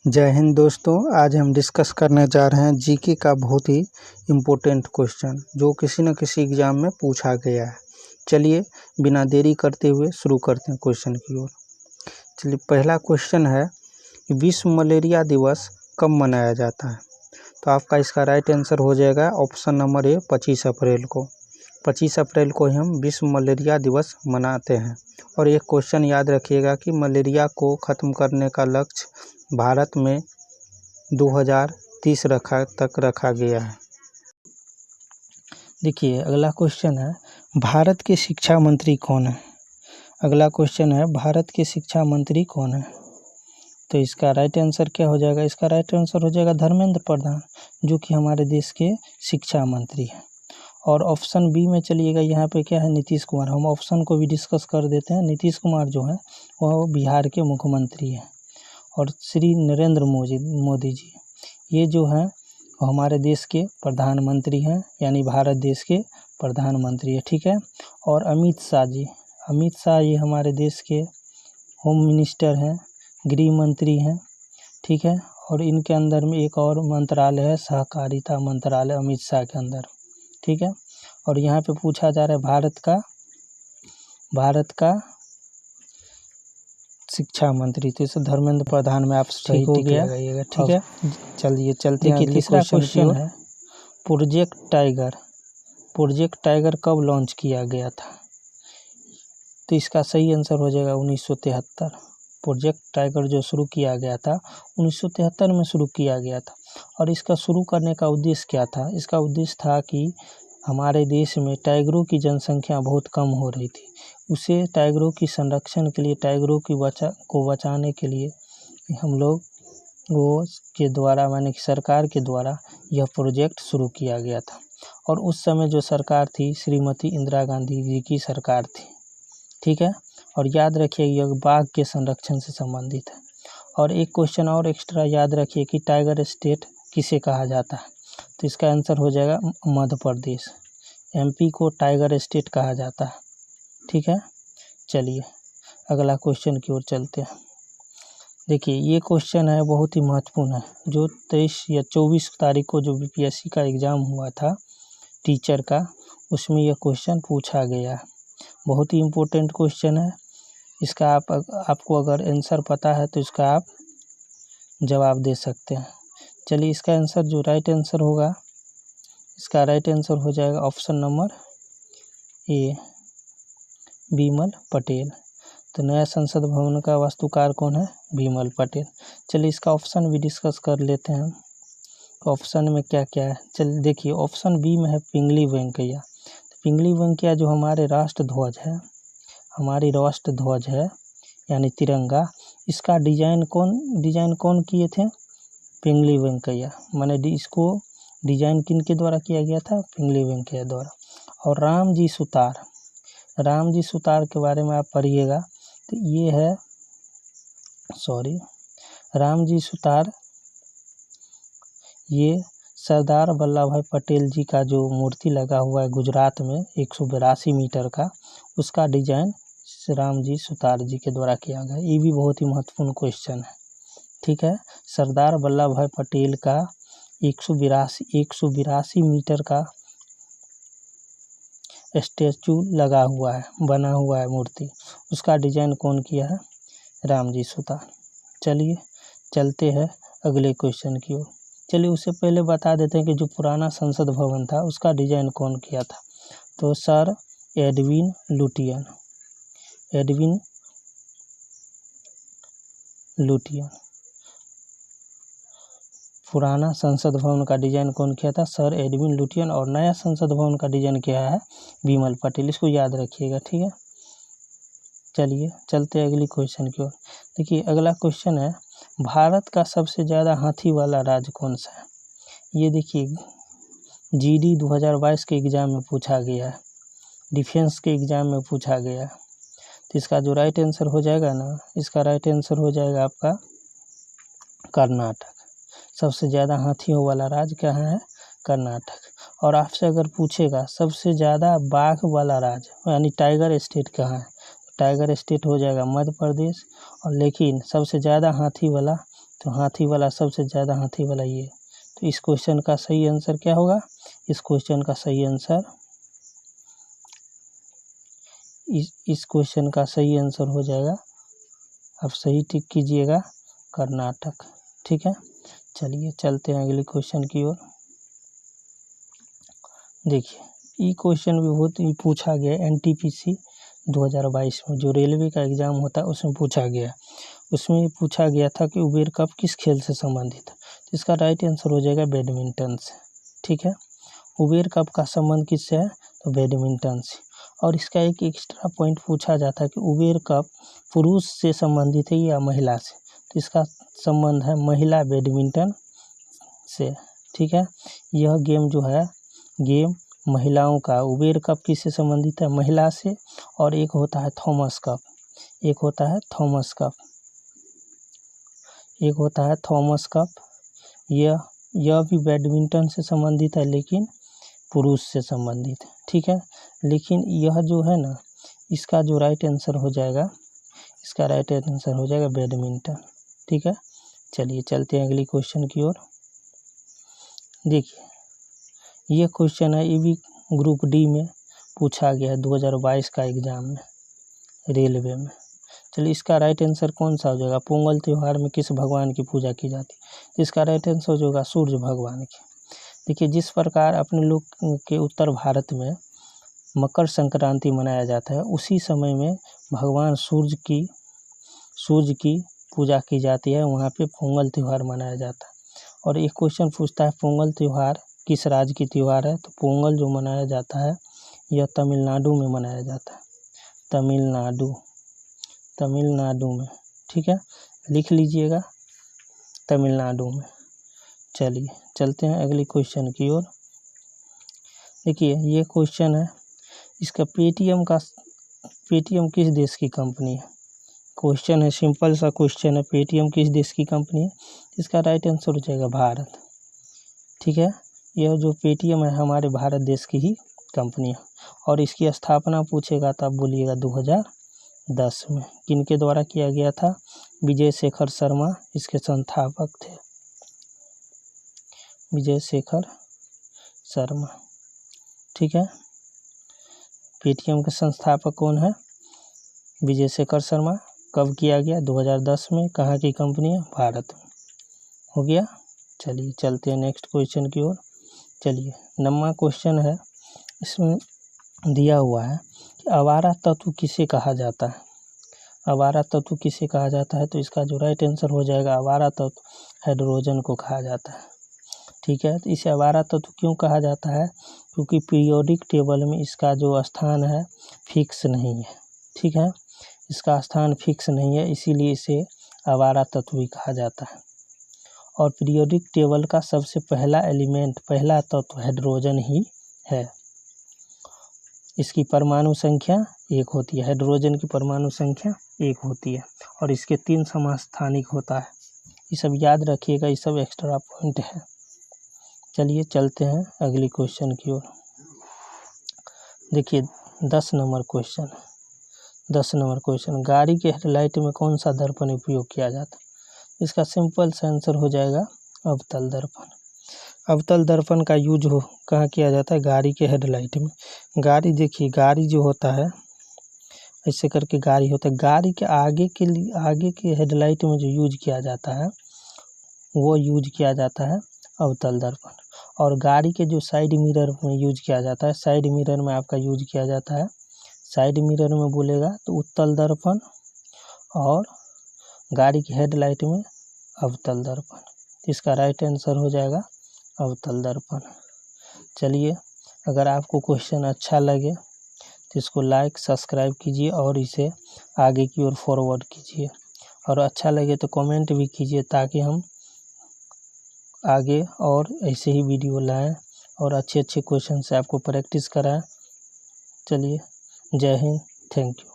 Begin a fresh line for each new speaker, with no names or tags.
जय हिंद दोस्तों। आज हम डिस्कस करने जा रहे हैं जीके का बहुत ही इम्पोर्टेंट क्वेश्चन जो किसी न किसी एग्ज़ाम में पूछा गया है। चलिए बिना देरी करते हुए शुरू करते हैं क्वेश्चन की ओर। चलिए पहला क्वेश्चन है कि विश्व मलेरिया दिवस कब मनाया जाता है। तो आपका इसका राइट आंसर हो जाएगा ऑप्शन नंबर ए 25 अप्रैल को। 25 अप्रैल को ही हम विश्व मलेरिया दिवस मनाते हैं। और एक क्वेश्चन याद रखिएगा कि मलेरिया को ख़त्म करने का लक्ष्य भारत में 2030 तक रखा गया है। देखिए अगला क्वेश्चन है भारत के शिक्षा मंत्री कौन है। अगला क्वेश्चन है भारत के शिक्षा मंत्री कौन है। तो इसका राइट आंसर क्या हो जाएगा। इसका राइट आंसर हो जाएगा धर्मेंद्र प्रधान, जो कि हमारे देश के शिक्षा मंत्री हैं। और ऑप्शन बी में चलिएगा, यहाँ पे क्या है नीतीश कुमार। हम ऑप्शन को भी डिस्कस कर देते हैं। नीतीश कुमार जो है वह बिहार के मुख्यमंत्री हैं। और श्री नरेंद्र मोदी जी ये जो हैं हमारे देश के प्रधानमंत्री हैं, यानी भारत देश के प्रधानमंत्री है, ठीक है। और अमित शाह ये हमारे देश के होम मिनिस्टर हैं, गृह मंत्री हैं, ठीक है। और इनके अंदर में एक और मंत्रालय है सहकारिता मंत्रालय अमित शाह के अंदर, ठीक है। और यहाँ पे पूछा जा रहा है भारत का शिक्षा मंत्री, तो इसे धर्मेंद्र प्रधान में आप सही हो गया, ठीक है। चलिए चलते हैं। देखिए तीसरा क्वेश्चन है प्रोजेक्ट टाइगर कब लॉन्च किया गया था। तो इसका सही आंसर हो जाएगा 1973। प्रोजेक्ट टाइगर जो शुरू किया गया था 1973 में शुरू किया गया था। और इसका शुरू करने का उद्देश्य क्या था। इसका उद्देश्य था कि हमारे देश में टाइगरों की जनसंख्या बहुत कम हो रही थी। उसे टाइगरों की संरक्षण के लिए, टाइगरों को बचाने के लिए हम लोग के द्वारा माने कि सरकार के द्वारा यह प्रोजेक्ट शुरू किया गया था। और उस समय जो सरकार थी श्रीमती इंदिरा गांधी जी की सरकार थी, ठीक है। और याद रखिए यह बाघ के संरक्षण से संबंधित है। और एक क्वेश्चन और एक्स्ट्रा याद रखिए कि टाइगर स्टेट किसे कहा जाता है। तो इसका आंसर हो जाएगा मध्य प्रदेश। एमपी को टाइगर स्टेट कहा जाता है, ठीक है। चलिए अगला क्वेश्चन की ओर चलते हैं। देखिए ये क्वेश्चन है बहुत ही महत्वपूर्ण है, जो 23 या 24 तारीख को जो बीपीएससी का एग्ज़ाम हुआ था टीचर का, उसमें यह क्वेश्चन पूछा गया है। बहुत ही इम्पोर्टेंट क्वेश्चन है। इसका आपको अगर आंसर पता है तो इसका आप जवाब दे सकते हैं। चलिए इसका आंसर जो राइट आंसर होगा, इसका राइट आंसर हो जाएगा option number A Bimal Patel. तो नया संसद भवन का वास्तुकार कौन है, बिमल पटेल। चलिए इसका ऑप्शन भी डिस्कस कर लेते हैं। ऑप्शन में क्या क्या है। चलिए देखिए ऑप्शन बी में है पिंगली वेंकैया। पिंगली वेंकैया जो हमारे राष्ट्र ध्वज है यानी तिरंगा, इसका डिजाइन कौन किए थे, पिंगली वेंकैया। माने इसको डिजाइन किन के द्वारा किया गया था, पिंगली वेंकैया द्वारा। और राम जी सुतार के बारे में आप पढ़िएगा तो ये है राम जी सुतार ये सरदार वल्लभ भाई पटेल जी का जो मूर्ति लगा हुआ है गुजरात में 182 मीटर का, उसका डिजाइन राम जी सुतार जी के द्वारा किया गया। ये भी बहुत ही महत्वपूर्ण क्वेश्चन है, ठीक है। सरदार वल्लभ भाई पटेल का 182 मीटर का स्टैचू लगा हुआ है, बना हुआ है मूर्ति, उसका डिजाइन कौन किया है, राम जी सुतार। चलिए चलते हैं अगले क्वेश्चन की ओर। चलिए उससे पहले बता देते हैं कि जो पुराना संसद भवन था उसका डिजाइन कौन किया था। तो सर एडविन लुटियन पुराना संसद भवन का डिजाइन कौन किया था, सर एडविन लुटियन। और नया संसद भवन का डिजाइन किया है बिमल पटेल। इसको याद रखिएगा, ठीक है। चलिए चलते हैं अगली क्वेश्चन की ओर। देखिए अगला क्वेश्चन है भारत का सबसे ज़्यादा हाथी वाला राज्य कौन सा है। ये देखिए जीडी 2022 के एग्ज़ाम में पूछा गया है, डिफेंस के एग्ज़ाम में पूछा गया है। तो इसका जो राइट आंसर हो जाएगा ना, इसका राइट आंसर हो जाएगा आपका कर्नाटक। सबसे ज़्यादा हाथियों वाला राज्य कहाँ है, कर्नाटक। और आपसे अगर पूछेगा सबसे ज़्यादा बाघ वाला राज्य यानी टाइगर स्टेट कहाँ है, टाइगर स्टेट हो जाएगा मध्य प्रदेश। और लेकिन सबसे ज़्यादा हाथी वाला तो हाथी वाला सबसे ज़्यादा हाथी वाला ये। तो इस क्वेश्चन का सही आंसर क्या होगा? इस क्वेश्चन का सही आंसर इस क्वेश्चन का सही आंसर हो जाएगा, आप सही टिक कीजिएगा, कर्नाटक। ठीक है, चलिए चलते हैं अगले क्वेश्चन की ओर। देखिए ये क्वेश्चन भी बहुत ही पूछा गया है NTPC 2022 में, जो रेलवे का एग्ज़ाम होता है उसमें पूछा गया। उसमें पूछा गया था कि उबेर कप किस खेल से संबंधित है। तो इसका राइट आंसर हो जाएगा बैडमिंटन से। ठीक है, उबेर कप का संबंध किससे है? तो बैडमिंटन से। और इसका एक एक्स्ट्रा पॉइंट पूछा जाता है कि उबेर कप पुरुष से संबंधित है या महिला से। तो इसका संबंध है महिला बैडमिंटन से। ठीक है, यह गेम जो है गेम महिलाओं का। उबेर कप किससे संबंधित है? महिला से। और एक होता है थॉमस कप, एक होता है थॉमस कप, एक होता है थॉमस कप। यह भी बैडमिंटन से संबंधित है लेकिन पुरुष से संबंधित है। ठीक है, लेकिन यह जो है ना, इसका जो राइट आंसर हो जाएगा, इसका राइट आंसर हो जाएगा बैडमिंटन। ठीक है, चलिए चलते हैं अगली क्वेश्चन की ओर। देखिए ये क्वेश्चन है, ये भी ग्रुप डी में पूछा गया है 2022 का एग्ज़ाम में, रेलवे में। चलिए इसका राइट आंसर कौन सा हो जाएगा? पोंगल त्यौहार में किस भगवान की पूजा की जाती है? इसका राइट आंसर हो जाएगा सूर्य भगवान की। देखिए जिस प्रकार अपने लोग के उत्तर भारत में मकर संक्रांति मनाया जाता है, उसी समय में भगवान सूर्य की पूजा की जाती है, वहाँ पे पोंगल त्यौहार मनाया जाता है। और एक क्वेश्चन पूछता है पोंगल त्यौहार किस राज्य की त्यौहार है? तो पोंगल जो मनाया जाता है यह तमिलनाडु में मनाया जाता है, तमिलनाडु में। ठीक है, लिख लीजिएगा, तमिलनाडु में। चलिए चलते हैं अगले क्वेश्चन की ओर। देखिए ये क्वेश्चन है, इसका पेटीएम किस देश की कंपनी है? क्वेश्चन है, सिंपल सा क्वेश्चन है, पेटीएम किस देश की कंपनी है? इसका राइट आंसर हो जाएगा भारत। ठीक है, यह जो पेटीएम है हमारे भारत देश की ही कंपनी है। और इसकी स्थापना पूछेगा तो आप बोलिएगा 2010 में। किनके द्वारा किया गया था? विजय शेखर शर्मा इसके संस्थापक थे, विजय शेखर शर्मा। ठीक है, पेटीएम के संस्थापक कौन है? विजय शेखर शर्मा। कब किया गया? 2010 में। कहाँ की कंपनी है? भारत में। हो गया, चलिए चलते हैं नेक्स्ट क्वेश्चन की ओर। चलिए 9वां क्वेश्चन है, इसमें दिया हुआ है कि आवारा तत्व किसे कहा जाता है? आवारा तत्व किसे कहा जाता है? तो इसका जो राइट आंसर हो जाएगा, आवारा तत्व हाइड्रोजन को कहा जाता है। ठीक है, तो इसे आवारा तत्व क्यों कहा जाता है? क्योंकि पीरियोडिक टेबल में इसका जो स्थान है फिक्स नहीं है। ठीक है, इसका स्थान फिक्स नहीं है, इसीलिए इसे आवारा तत्व भी कहा जाता है। और पीरियोडिक टेबल का सबसे पहला तत्व हाइड्रोजन ही है। इसकी परमाणु संख्या 1 होती है, हाइड्रोजन की परमाणु संख्या 1 होती है। और इसके 3 समस्थानिक होता है। ये सब याद रखिएगा, ये सब एक्स्ट्रा पॉइंट है। चलिए चलते हैं अगली क्वेश्चन की ओर। देखिए 10 नंबर क्वेश्चन, 10 नंबर क्वेश्चन, गाड़ी के हेडलाइट में कौन सा दर्पण उपयोग किया जाता है? इसका सिंपल सा आंसर हो जाएगा अवतल दर्पण। अवतल दर्पण का यूज कहाँ किया जाता है? गाड़ी के हेडलाइट में। गाड़ी, देखिए गाड़ी जो होता है ऐसे करके गाड़ी होता है, गाड़ी के आगे के हेडलाइट में जो यूज किया जाता है वो यूज किया जाता है अवतल दर्पण। और गाड़ी के जो साइड मिरर में यूज किया जाता है, साइड मिरर में आपका यूज किया जाता है, साइड मिरर में बोलेगा तो उत्तल दर्पण, और गाड़ी की हेडलाइट में अवतल दर्पण। इसका राइट आंसर हो जाएगा अवतल दर्पण। चलिए, अगर आपको क्वेश्चन अच्छा लगे तो इसको लाइक सब्सक्राइब कीजिए और इसे आगे की ओर फॉरवर्ड कीजिए। और अच्छा लगे तो कमेंट भी कीजिए, ताकि हम आगे और ऐसे ही वीडियो लाएं और अच्छे क्वेश्चन से आपको प्रैक्टिस कराएं। चलिए, जय हिंद, थैंक यू।